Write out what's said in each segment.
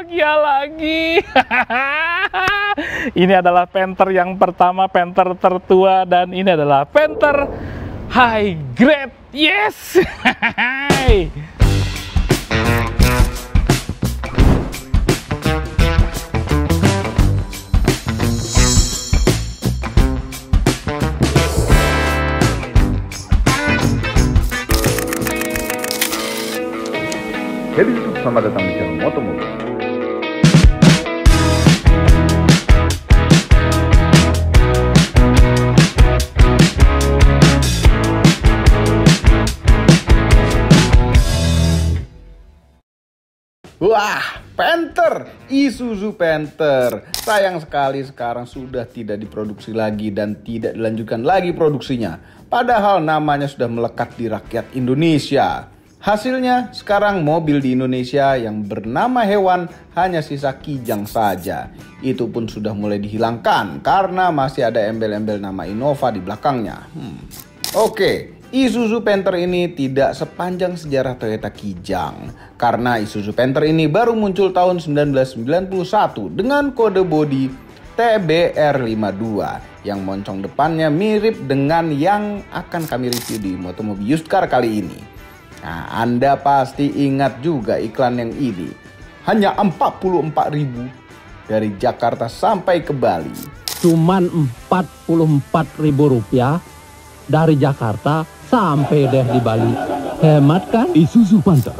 Berbahagia lagi. Ini adalah Panther yang pertama, Panther tertua, dan ini adalah Panther high grade. Yes. Jadi selamat datang di channel Motomobil. Wah, Panther, Isuzu Panther. Sayang sekali sekarang sudah tidak diproduksi lagi dan tidak dilanjutkan lagi produksinya. Padahal namanya sudah melekat di rakyat Indonesia. Hasilnya sekarang mobil di Indonesia yang bernama hewan hanya sisa kijang saja. Itu pun sudah mulai dihilangkan karena masih ada embel-embel nama Innova di belakangnya. Oke, Isuzu Panther ini tidak sepanjang sejarah Toyota Kijang. Karena Isuzu Panther ini baru muncul tahun 1991 dengan kode bodi TBR52 yang moncong depannya mirip dengan yang akan kami review di Motomobil Used Car kali ini. Nah, Anda pasti ingat juga iklan yang ini. Hanya 44.000 dari Jakarta sampai ke Bali. Cuman Rp44.000 dari Jakarta sampai deh di Bali. Hemat kan? Isuzu Panther.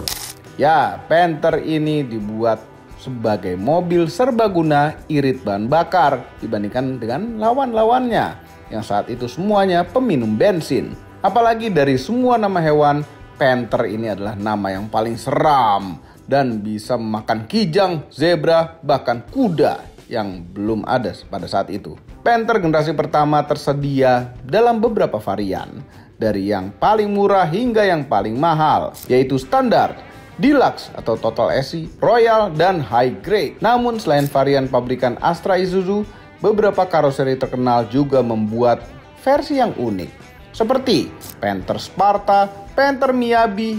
Ya, Panther ini dibuat sebagai mobil serbaguna irit bahan bakar dibandingkan dengan lawan-lawannya yang saat itu semuanya peminum bensin. Apalagi dari semua nama hewan, Panther ini adalah nama yang paling seram dan bisa memakan kijang, zebra, bahkan kuda yang belum ada pada saat itu. Panther generasi pertama tersedia dalam beberapa varian, dari yang paling murah hingga yang paling mahal, yaitu standar, deluxe atau total SI, royal, dan high grade. Namun selain varian pabrikan Astra Isuzu, beberapa karoseri terkenal juga membuat versi yang unik. Seperti Panther Sparta, Panther Miyabi,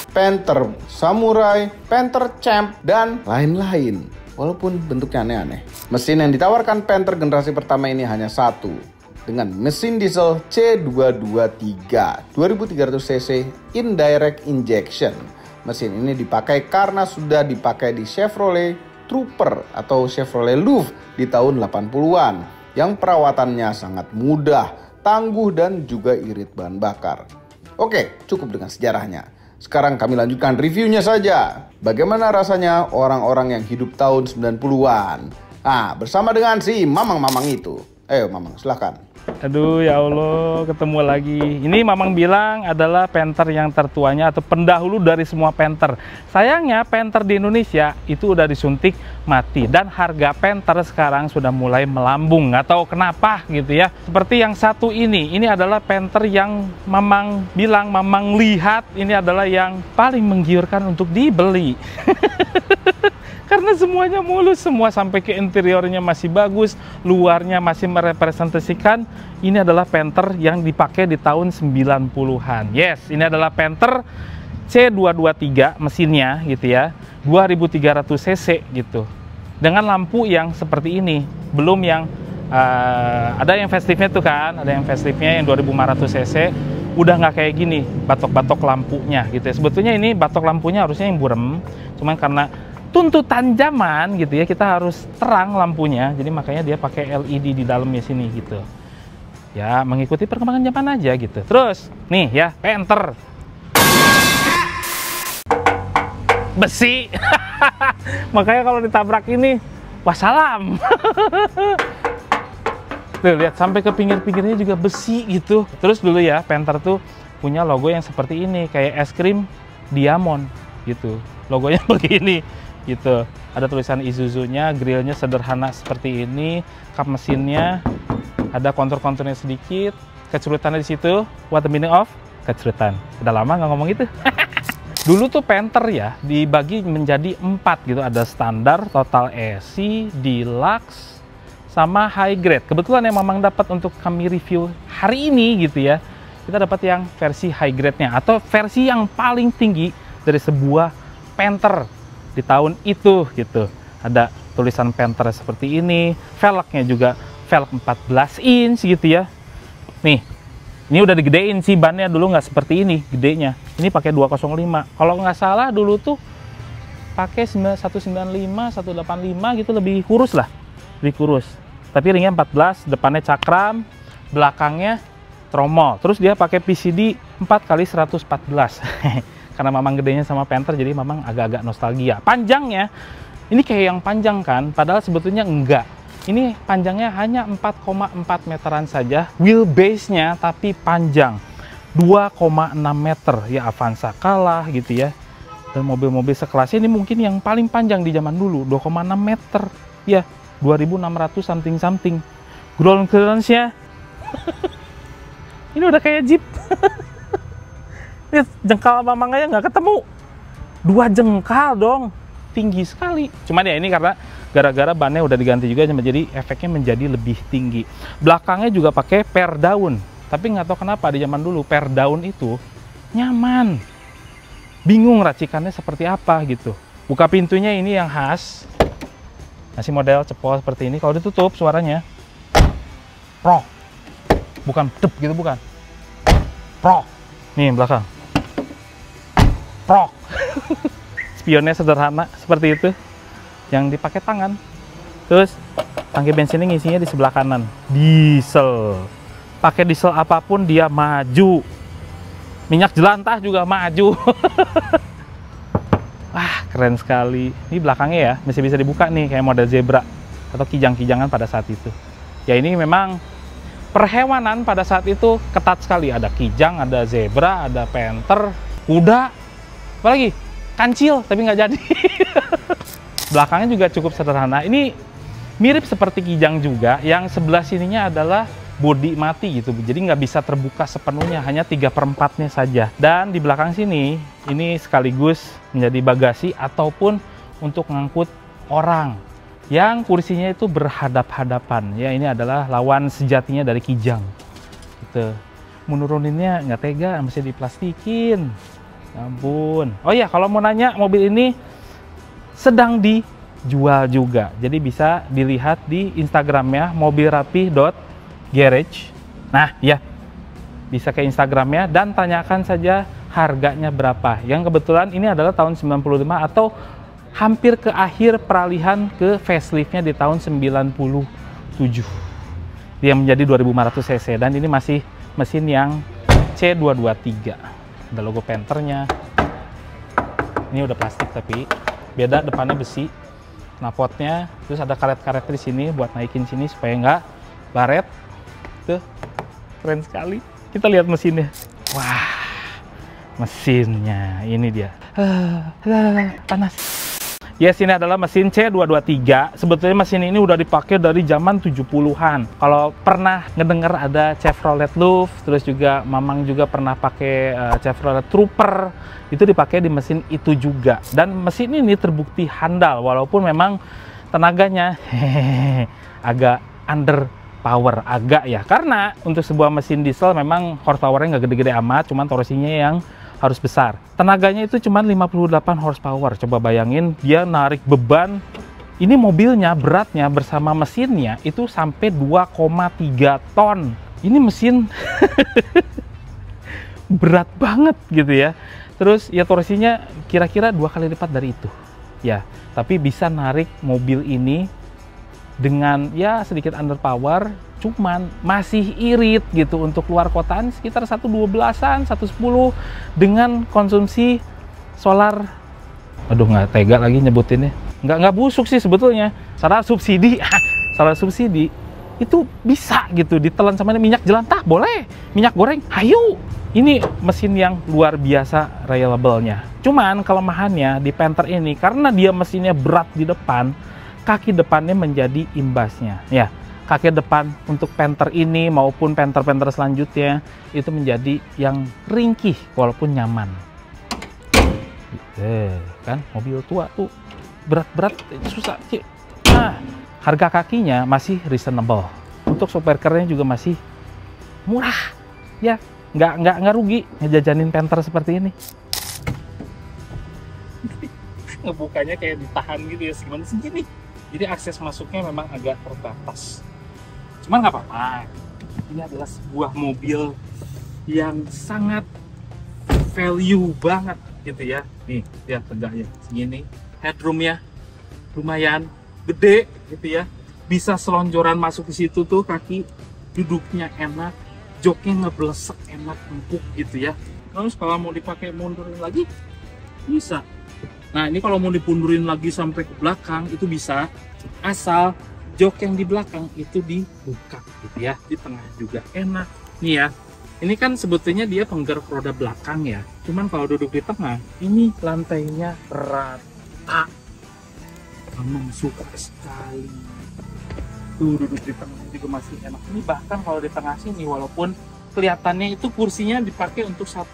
Panther Samurai, Panther Champ, dan lain-lain. Walaupun bentuknya aneh-aneh. Mesin yang ditawarkan Panther generasi pertama ini hanya satu, dengan mesin diesel C223 2300 cc indirect injection. Mesin ini dipakai karena sudah dipakai di Chevrolet Trooper atau Chevrolet Louvre di tahun 80-an. Yang perawatannya sangat mudah, tangguh, dan juga irit bahan bakar. Oke, cukup dengan sejarahnya. Sekarang kami lanjutkan reviewnya saja. Bagaimana rasanya orang-orang yang hidup tahun 90-an? Nah, bersama dengan si Mamang-Mamang itu. Ayo Mamang, silahkan. Aduh ya Allah, ketemu lagi. Ini Mamang bilang adalah Panther yang tertuanya atau pendahulu dari semua Panther. Sayangnya Panther di Indonesia itu udah disuntik mati. Dan harga Panther sekarang sudah mulai melambung. Nggak tahu kenapa gitu ya. Seperti yang satu ini adalah Panther yang Mamang bilang, Mamang lihat ini adalah yang paling menggiurkan untuk dibeli. Karena semuanya mulus, semua sampai ke interiornya masih bagus, luarnya masih merepresentasikan. Ini adalah Panther yang dipakai di tahun 90-an. Yes, ini adalah Panther C223 mesinnya gitu ya, 2300 cc gitu. Dengan lampu yang seperti ini, belum yang ada yang faceliftnya tuh kan, ada yang faceliftnya yang 2500 cc. Udah nggak kayak gini batok-batok lampunya gitu ya. Sebetulnya ini batok lampunya harusnya yang burem, cuman karena tuntutan zaman gitu ya, kita harus terang lampunya, jadi makanya dia pakai LED di dalamnya sini gitu ya, mengikuti perkembangan zaman aja gitu. Terus nih ya, Panther besi. Makanya kalau ditabrak ini wassalam. Tuh lihat, sampai ke pinggir-pinggirnya juga besi gitu. Terus dulu ya, Panther tuh punya logo yang seperti ini, kayak es krim diamond gitu, logonya begini gitu. Ada tulisan Isuzu-nya, grillnya sederhana seperti ini, kap mesinnya, ada kontur-konturnya sedikit, kecerutannya di situ. What the meaning of kecerutan? Udah lama nggak ngomong itu. Dulu tuh Panther ya dibagi menjadi 4 gitu, ada standar, total SI, deluxe, sama high grade. Kebetulan yang Mamang dapat untuk kami review hari ini gitu ya, kita dapat yang versi high grade-nya atau versi yang paling tinggi dari sebuah Panther di tahun itu gitu. Ada tulisan Panther seperti ini, velgnya juga velg 14 inch gitu ya. Nih, ini udah digedein sih bannya, dulu nggak seperti ini gedenya. Ini pakai 205. Kalau nggak salah dulu tuh pakai 195, 185 gitu, lebih kurus lah, lebih kurus. Tapi ringnya 14, depannya cakram, belakangnya tromol. Terus dia pakai PCD 4x114. Karena mamang gedenya sama Panther, jadi mamang agak-agak nostalgia. Panjangnya, ini kayak yang panjang kan, padahal sebetulnya enggak. Ini panjangnya hanya 4,4 meteran saja, wheelbase-nya tapi panjang 2,6 meter. Ya Avanza kalah gitu ya. Dan mobil-mobil sekelas ini mungkin yang paling panjang di zaman dulu, 2,6 meter. Ya, 2.600 something-something. Ground clearance-nya ini udah kayak Jeep. Ini jengkal mamang aja nggak ketemu. 2 jengkal dong. Tinggi sekali. Cuman ya ini karena gara-gara bannya udah diganti juga, jadi efeknya menjadi lebih tinggi. Belakangnya juga pakai per daun. Tapi nggak tahu kenapa di zaman dulu per daun itu nyaman. Bingung racikannya seperti apa gitu. Buka pintunya ini yang khas. Masih model cepol seperti ini. Kalau ditutup suaranya pro. Bukan dep gitu, bukan. Pro. Nih belakang. Pro. Spionnya sederhana seperti itu. Yang dipakai tangan. Terus tangki bensinnya ngisinya di sebelah kanan. Diesel. Pakai diesel apapun dia maju. Minyak jelantah juga maju. Wah, keren sekali. Ini belakangnya ya, masih bisa dibuka nih kayak model zebra atau kijang-kijangan pada saat itu. Ya ini memang perhewanan pada saat itu ketat sekali. Ada kijang, ada zebra, ada panther, kuda, apalagi kancil, tapi nggak jadi. Belakangnya juga cukup sederhana. Ini mirip seperti kijang juga, yang sebelah sininya adalah bodi mati gitu, jadi nggak bisa terbuka sepenuhnya, hanya 3/4-nya saja. Dan di belakang sini, ini sekaligus menjadi bagasi ataupun untuk ngangkut orang yang kursinya itu berhadap-hadapan. Ya ini adalah lawan sejatinya dari kijang. Gitu. Menuruninnya nggak tega, masih diplastikin. Ya ampun. Oh iya, kalau mau nanya, mobil ini sedang dijual juga. Jadi bisa dilihat di Instagramnya mobilrapi.garage. Nah ya, bisa ke Instagramnya dan tanyakan saja harganya berapa. Yang kebetulan ini adalah tahun 95 atau hampir ke akhir peralihan ke faceliftnya di tahun 97. Dia menjadi 2500 cc dan ini masih mesin yang C223. Ada logo Panthernya. Ini udah plastik tapi beda, depannya besi. Knalpotnya, terus ada karet-karet di sini buat naikin sini supaya nggak baret. Tuh, keren sekali. Kita lihat mesinnya. Wah, mesinnya ini dia. Panas. Yes, ini adalah mesin C223. Sebetulnya mesin ini udah dipakai dari zaman 70-an. Kalau pernah ngedenger ada Chevrolet Louvre, terus juga mamang juga pernah pakai Chevrolet Trooper, itu dipakai di mesin itu juga. Dan mesin ini terbukti handal, walaupun memang tenaganya agak underpower, agak ya. Karena untuk sebuah mesin diesel memang horsepowernya nggak gede-gede amat, cuman torsinya yang harus besar. Tenaganya itu cuma 58 horsepower. Coba bayangin dia narik beban. Ini mobilnya beratnya bersama mesinnya itu sampai 2,3 ton. Ini mesin berat banget gitu ya. Terus ya torsinya kira-kira 2 kali lipat dari itu. Ya, tapi bisa narik mobil ini dengan ya sedikit underpower, cuman masih irit gitu untuk luar kotaan sekitar 112-an, 110 dengan konsumsi solar. Aduh, nggak tega lagi nyebutinnya. Nggak busuk sih sebetulnya. Solar subsidi, solar subsidi itu bisa gitu ditelan sama minyak jelantah, boleh. Minyak goreng, hayu. Ini mesin yang luar biasa reliable-nya. Cuman kelemahannya di Panther ini karena dia mesinnya berat di depan, kaki depannya menjadi imbasnya. Ya, kaki depan untuk Panther ini maupun Panther-Panther selanjutnya itu menjadi yang ringkih walaupun nyaman. Kan mobil tua tuh berat-berat susah. Nah, harga kakinya masih reasonable. Untuk supporternya juga masih murah. Ya, nggak rugi ngejajanin Panther seperti ini. ngebukanya kayak ditahan gitu ya, segimana segini. Jadi akses masuknya memang agak terbatas. Cuman nggak apa-apa. Ini adalah sebuah mobil yang sangat value banget gitu ya. Nih, lihat tegaknya segini. Headroomnya lumayan gede gitu ya. Bisa selonjoran masuk ke situ tuh, kaki duduknya enak, joknya ngeblesek enak, empuk gitu ya. Terus kalau mau dipakai mundurin lagi bisa. Nah, ini kalau mau dipundurin lagi sampai ke belakang itu bisa, asal jok yang di belakang itu dibuka gitu ya. Di tengah juga enak. Nih ya, ini kan sebetulnya dia penggerak roda belakang ya. Cuman kalau duduk di tengah, ini lantainya rata. Memang suka sekali. Tuh duduk di tengah juga masih enak. Ini bahkan kalau di tengah sini, walaupun kelihatannya itu kursinya dipakai untuk 1,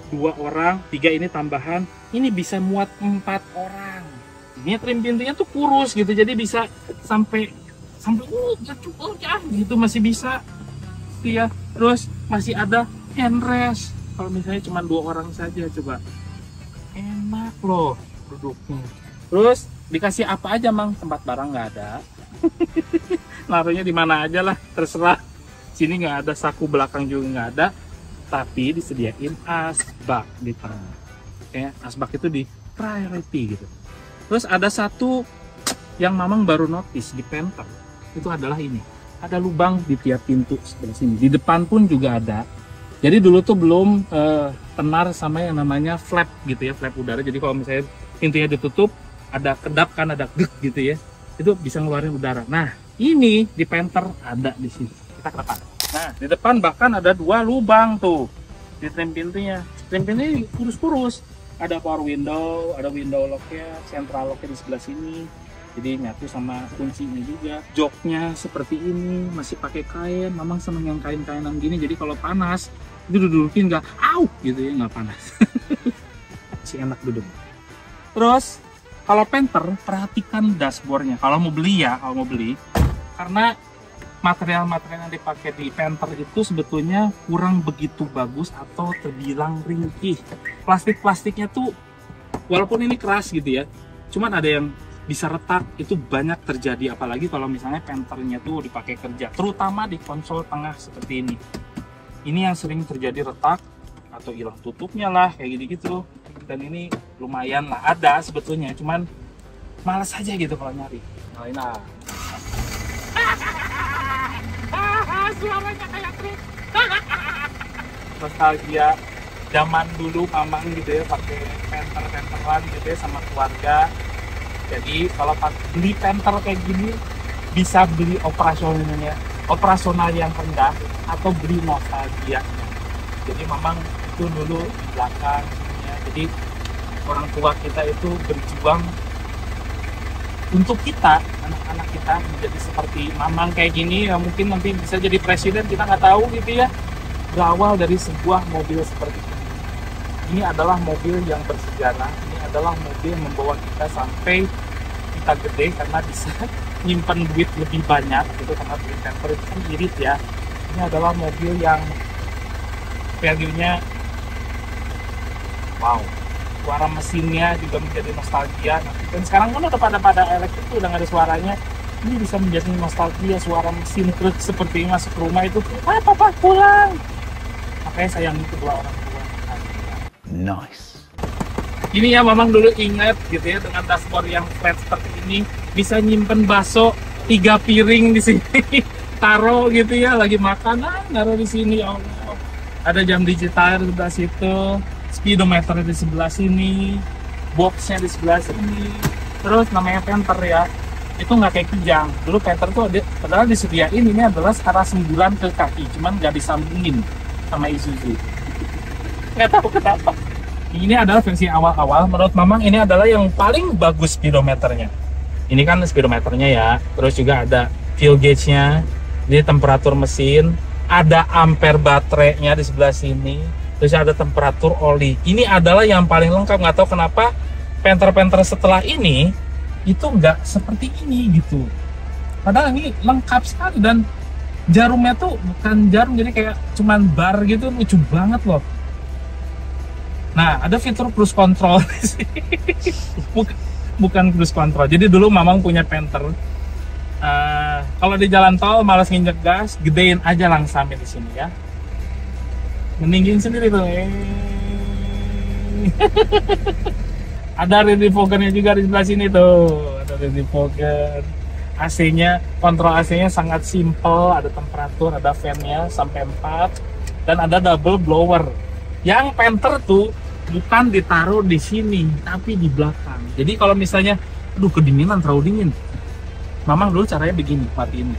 2 orang, 3 ini tambahan, ini bisa muat 4 orang. Ini trim pintunya tuh kurus gitu, jadi bisa sampai gitu masih bisa. Gitu ya. Terus masih ada handrest. Kalau misalnya cuma 2 orang saja, coba. Enak loh duduknya. Terus dikasih apa aja, Mang? Tempat barang nggak ada. Naruhnya di mana aja lah, terserah. Sini nggak ada, saku belakang juga nggak ada, tapi disediain asbak di tengah. Ya, asbak itu di priority gitu. Terus ada satu yang Mamang baru notice di Panther, itu adalah ini. Ada lubang di tiap pintu sebelah sini. Di depan pun juga ada. Jadi dulu tuh belum tenar sama yang namanya flap gitu ya, flap udara. Jadi kalau misalnya pintunya ditutup, ada kedap kan, ada gek gitu ya. Itu bisa ngeluarin udara. Nah, ini di Panther ada di sini. Kita ke depan. Nah, di depan bahkan ada 2 lubang tuh di trim pintunya. Trim pintunya kurus-kurus. Ada power window, ada window locknya, central locknya di sebelah sini. Jadi nyatu sama kuncinya juga. Joknya seperti ini, masih pakai kain. Mamang seneng yang kain-kainan gini. Jadi kalau panas, itu dudukin nggak, au gitu ya, nggak panas. Masih enak duduk. Terus kalau Panther, perhatikan dashboardnya. Kalau mau beli ya, karena material-material yang dipakai di Panther itu sebetulnya kurang begitu bagus atau terbilang ringkih. Plastiknya tuh walaupun ini keras gitu ya, cuman ada yang bisa retak, itu banyak terjadi, apalagi kalau misalnya Panthernya tuh dipakai kerja, terutama di konsol tengah seperti ini. Ini yang sering terjadi retak atau hilang tutupnya lah, kayak gitu-gitu. Dan ini lumayan lah, ada sebetulnya, cuman malas aja gitu kalau nyari. Nyalain lah. Suaranya kayak truk. Nostalgia zaman dulu Mamang gitu ya, pakai Panther-Pantheran gitu ya sama keluarga. Jadi kalau beli Panther kayak gini, bisa beli operasional yang rendah atau beli nostalgia. Jadi Mamang itu dulu di belakang ya. Jadi orang tua kita itu berjuang untuk kita, anak-anak kita menjadi seperti Mamang kayak gini, ya mungkin nanti bisa jadi presiden, kita nggak tahu gitu ya. Berawal dari sebuah mobil seperti ini. Ini adalah mobil yang bersejarah, ini adalah mobil yang membawa kita sampai kita gede karena bisa nyimpen duit lebih banyak gitu, karena beli Panther itu kan irit ya. Ini adalah mobil yang value-nya wow. Suara mesinnya juga menjadi nostalgia. Dan sekarang kan udah pada elektrik, udah nggak ada suaranya. Ini bisa menjadi nostalgia, suara mesin truk seperti ini masuk ke rumah itu. Papa pulang. Makanya sayangi kedua orang tua. Nice. Ini ya Mamang dulu ingat gitu ya, dengan dashboard yang flat seperti ini bisa nyimpen bakso 3 piring di sini. Taruh gitu ya, lagi makan, naruh di sini. Ya Allah. Ada jam digital di sebelah situ. Speedometer di sebelah sini, boxnya di sebelah sini. Terus namanya Panther ya, itu nggak kayak Kijang. Dulu Panther tuh padahal disediain ini adalah arah semburan ke kaki, cuman nggak disambungin sama Isuzu. Nggak tahu kenapa. Ini adalah versi awal-awal. Menurut Mamang ini adalah yang paling bagus speedometernya. Ini kan speedometernya ya. Terus juga ada fuel gauge-nya, ini temperatur mesin, ada ampere baterainya di sebelah sini. Terus ada temperatur oli. Ini adalah yang paling lengkap. Nggak tahu kenapa Panther setelah ini itu nggak seperti ini gitu. Padahal ini lengkap sekali, dan jarumnya tuh bukan jarum, jadi kayak cuman bar gitu, lucu banget loh. Nah, ada fitur cruise control di sini. Bukan cruise control. Jadi dulu Mamang punya Panther. Kalau di jalan tol malas nginjek gas, gedein aja langsamnya di sini ya. Meninggiin sendiri tuh. Ada ready foggernya juga di sebelah sini tuh. Ada ready fogger. AC-nya, kontrol AC-nya sangat simple. Ada temperatur, ada fan-nya sampai 4, dan ada double blower. Yang Panther tuh bukan ditaruh di sini, tapi di belakang. Jadi kalau misalnya, aduh kedinginan, terlalu dingin, Mamang dulu caranya begini, matiin.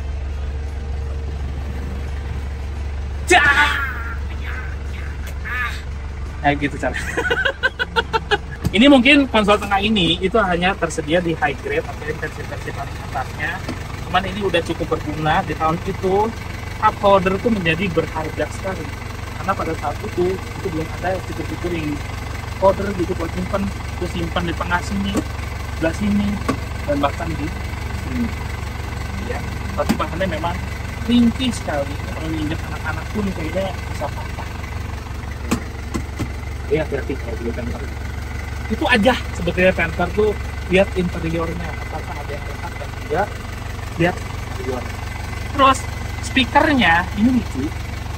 Kayak gitu caranya. Ini mungkin konsol tengah ini itu hanya tersedia di high grade atau versi atasnya. Cuman ini udah cukup berguna. Di tahun itu cup holder itu menjadi berharga sekali. Karena pada saat itu belum ada fitur-fitur yang holder gitu buat simpan. Itu simpan di tengah sini, sebelah sini, dan bahkan di sini. Ya, tapi bahannya memang ringkih sekali. Kalau nginjek anak-anak pun kayaknya bisa patah. Ya, hati-hati kalau dulu Panther. Itu aja sebetulnya Panther tuh. Lihat interiornya, apakah ada yang retak dan tidak. Lihat interiornya. Terus speakernya ini lucu,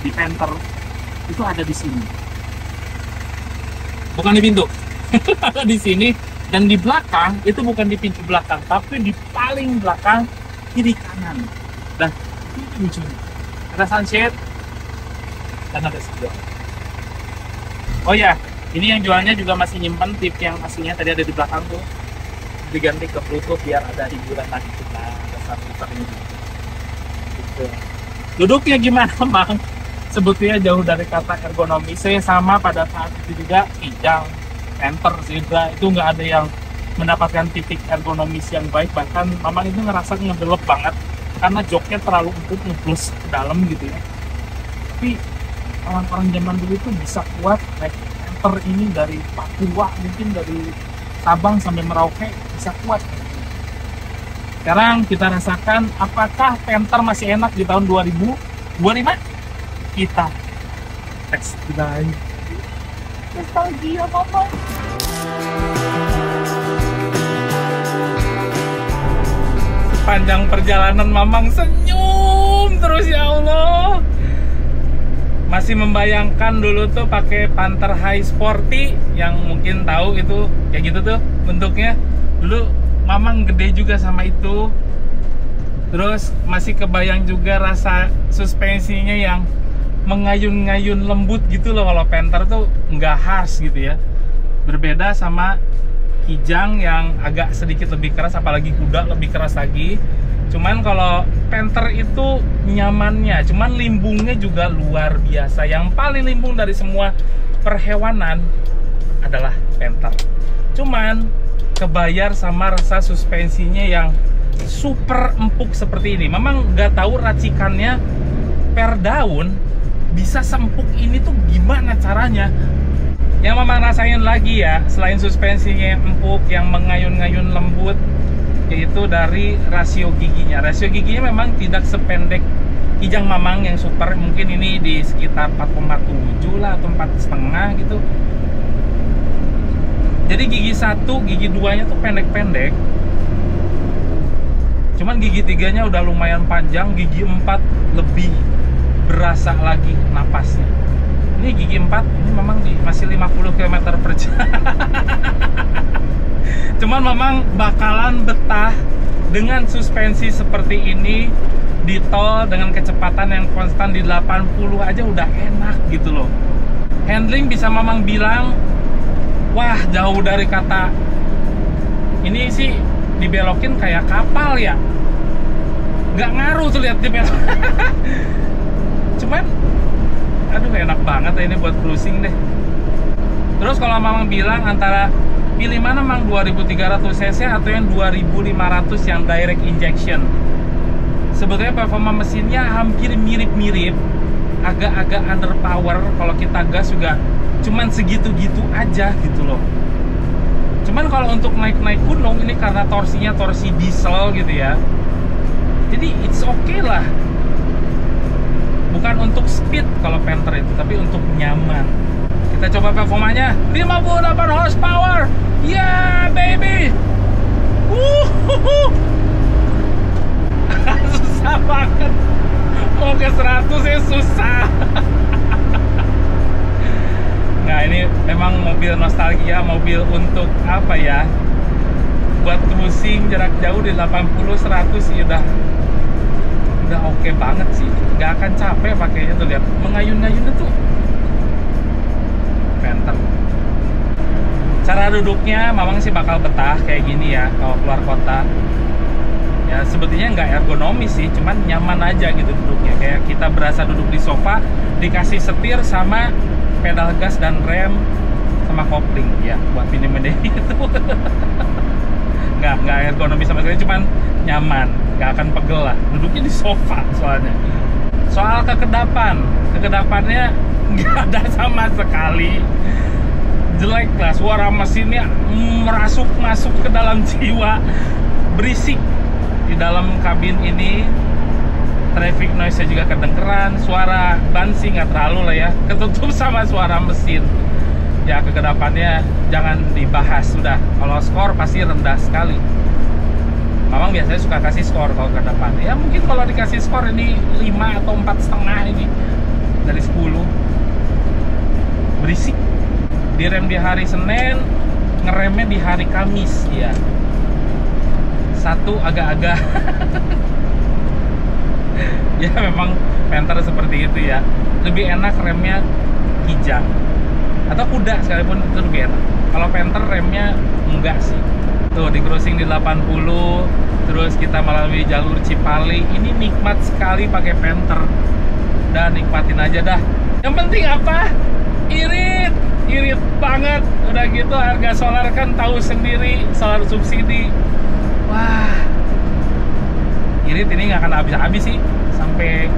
di Panther itu ada di sini, bukan di pintu. Ada di sini, dan di belakang itu bukan di pintu belakang, tapi di paling belakang kiri kanan. Dan itu lucunya, ada sunshade dan ada spion. Oh ya, ini yang jualnya juga masih nyimpen tip yang aslinya tadi ada di belakang tuh, diganti ke Bluetooth biar ada hiburan lagi. Nah, ada subwoofer ini gitu. Duduknya gimana, Bang? Sebetulnya jauh dari kata ergonomi. Saya sama pada saat itu juga Kijang, Panther, Zebra itu nggak ada yang mendapatkan titik ergonomis yang baik. Bahkan Mamang itu ngerasa ngedelep banget karena joknya terlalu empuk, ngeplus ke dalam gitu ya. Tapi orang-orang zaman dulu itu bisa kuat naik Panther ini dari Papua, mungkin dari Sabang sampai Merauke bisa kuat. Sekarang kita rasakan apakah Panther masih enak di tahun 2025? Kita teks drive nostalgia Mama. Panjang perjalanan Mamang senyum terus, ya Allah. Masih membayangkan dulu tuh pakai Panther High Sporty yang mungkin tahu itu kayak gitu tuh bentuknya. Dulu Mamang gede juga sama itu. Terus masih kebayang juga rasa suspensinya yang mengayun-ngayun lembut gitu loh. Kalau Panther tuh nggak harsh gitu ya, berbeda sama Kijang yang agak sedikit lebih keras, apalagi kuda lebih keras lagi. Cuman kalau Panther itu nyamannya, cuman limbungnya juga luar biasa. Yang paling limbung dari semua perhewanan adalah Panther. Cuman kebayar sama rasa suspensinya yang super empuk seperti ini. Memang nggak tahu racikannya per daun bisa sempuk ini tuh gimana caranya. Yang Mamang rasain lagi ya, selain suspensinya yang empuk, yang mengayun-ngayun lembut, yaitu dari rasio giginya. Rasio giginya memang tidak sependek Kijang Mamang yang super, mungkin ini di sekitar 4,7 lah atau 4,5 gitu. Jadi gigi 1, gigi 2-nya tuh pendek-pendek. Cuman gigi 3-nya udah lumayan panjang, gigi 4 lebih berasa lagi napasnya. Ini gigi 4, ini memang masih 50 km per jam. Cuman memang bakalan betah dengan suspensi seperti ini di tol dengan kecepatan yang konstan di 80 aja udah enak gitu loh. Handling bisa Mamang bilang, wah jauh dari kata ini sih dibelokin kayak kapal ya. Nggak ngaruh tuh lihat dibelok. Cuman aduh enak banget ya ini buat cruising deh. Terus kalau Mamang bilang antara pilih mana Mang, 2300 cc atau yang 2500 yang direct injection, sebetulnya performa mesinnya hampir mirip-mirip, agak-agak underpower. Kalau kita gas juga cuman segitu-gitu aja gitu loh. Cuman kalau untuk naik-naik gunung ini karena torsinya torsi diesel gitu ya, jadi it's okay lah. Bukan untuk speed kalau Panther itu, tapi untuk nyaman. Kita coba performanya. 58 horsepower. Yeah, baby. Susah banget. Mau ke 100 ya susah. Nah, ini memang mobil nostalgia, mobil untuk apa ya? Buat cruising jarak jauh di 80 100 sih udah oke banget sih. Nggak akan capek pakainya tuh, lihat mengayun-ngayun tuh. Panther. Cara duduknya Mamang sih bakal betah kayak gini ya kalau keluar kota. Ya sebetulnya nggak ergonomis sih, cuman nyaman aja gitu duduknya. Kayak kita berasa duduk di sofa, dikasih setir sama pedal gas dan rem sama kopling ya buat mini-mini itu. nggak ergonomis sama sekali, cuman nyaman, nggak akan pegel lah. Duduknya di sofa soalnya. Soal kekedapannya nggak ada sama sekali. Jelek lah, suara mesinnya masuk ke dalam jiwa, berisik di dalam kabin ini. Traffic noise-nya juga kedengeran, suara ban sih nggak terlalu lah ya, ketutup sama suara mesin. Ya kekedapannya jangan dibahas sudah. Kalau skor pasti rendah sekali. Mamang biasanya suka kasih skor kalau kekedapan. Ya mungkin kalau dikasih skor ini 5 atau 4,5 ini dari 10. Berisik. Direm di hari Senin, ngeremnya di hari Kamis ya. Satu agak-agak ya memang Panther seperti itu ya. Lebih enak remnya kijang atau kuda sekalipun itu lebih enak. Kalau Panther remnya enggak sih. Tuh di cruising di 80, terus kita melalui jalur Cipali. Ini nikmat sekali pakai Panther. Dan nikmatin aja dah. Yang penting apa? Irit banget. Udah gitu harga solar kan tahu sendiri, solar subsidi. Wah, irit ini nggak akan habis-habis sih. Sampai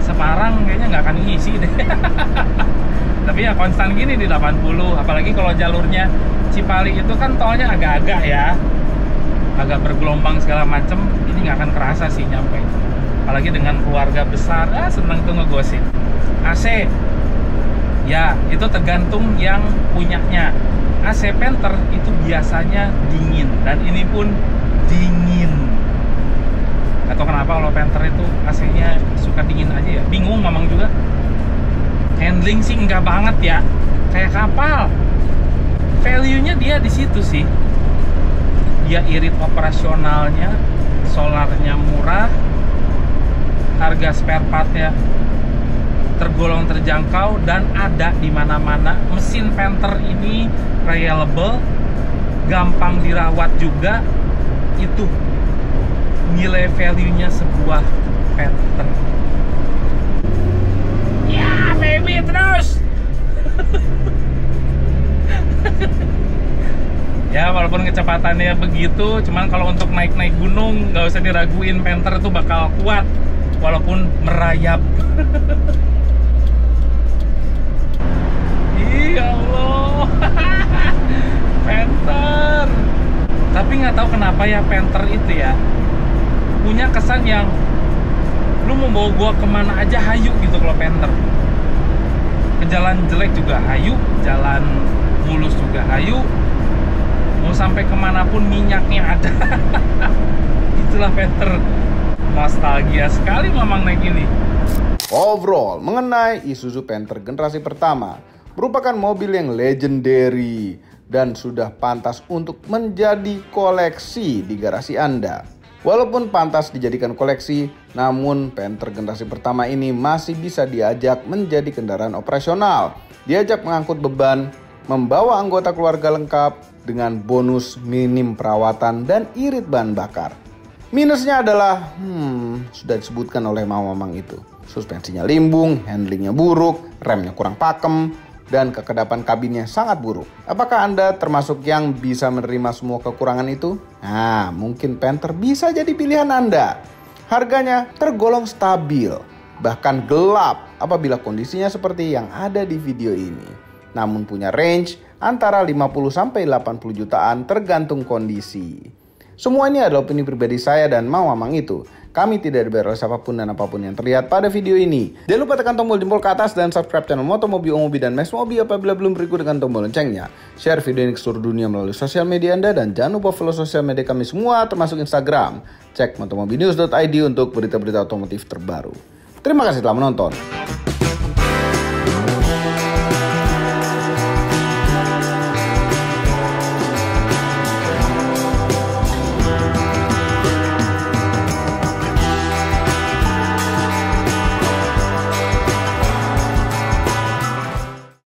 Semarang kayaknya nggak akan ngisi deh. Tapi ya konstan gini di 80. Apalagi kalau jalurnya Cipali itu kan tolnya agak-agak ya, agak bergelombang segala macem. Ini nggak akan kerasa sih nyampe. Apalagi dengan keluarga besar, seneng tuh ngegosin. AC ya itu tergantung yang punyanya. AC Panther itu biasanya dingin, dan ini pun dingin. Atau kenapa kalau Panther itu AC-nya suka dingin aja ya, bingung Mamang juga. Handling sih enggak banget ya, kayak kapal. Value-nya dia di situ sih. Dia irit operasionalnya, solarnya murah, harga spare part-nya tergolong terjangkau dan ada di mana-mana. Mesin Panther ini reliable, gampang dirawat juga. Itu nilai value-nya sebuah Panther. Ya, baby terus. Ya, walaupun kecepatannya begitu, cuman kalau untuk naik-naik gunung nggak usah diraguin, Panther itu bakal kuat walaupun merayap. Ya Allah. Panther. Tapi nggak tahu kenapa ya Panther itu ya punya kesan yang lu mau bawa gua kemana aja hayu gitu. Kalau Panther ke jalan jelek juga hayu, jalan mulus juga hayu, mau sampai kemanapun minyaknya ada. Itulah Panther. Nostalgia sekali Mamang naik ini. Overall, mengenai Isuzu Panther generasi pertama, merupakan mobil yang legendary dan sudah pantas untuk menjadi koleksi di garasi Anda. Walaupun pantas dijadikan koleksi, namun Panther generasi pertama ini masih bisa diajak menjadi kendaraan operasional, diajak mengangkut beban, membawa anggota keluarga lengkap dengan bonus minim perawatan dan irit bahan bakar. Minusnya adalah, sudah disebutkan oleh Mamang itu. Suspensinya limbung, handlingnya buruk, remnya kurang pakem, dan kekedapan kabinnya sangat buruk. Apakah Anda termasuk yang bisa menerima semua kekurangan itu? Nah, mungkin Panther bisa jadi pilihan Anda. Harganya tergolong stabil, bahkan gelap apabila kondisinya seperti yang ada di video ini. Namun punya range antara 50-80 jutaan tergantung kondisi. Semua ini adalah opini pribadi saya dan mau Mamang itu. Kami tidak dibayar oleh siapapun dan apapun yang terlihat pada video ini. Jangan lupa tekan tombol jempol ke atas dan subscribe channel Motomobi, Omobi, dan Mes Mobi apabila belum berikut dengan tombol loncengnya. Share video ini ke seluruh dunia melalui sosial media Anda dan jangan lupa follow sosial media kami semua termasuk Instagram. Cek motomobinews.id untuk berita-berita otomotif terbaru. Terima kasih telah menonton.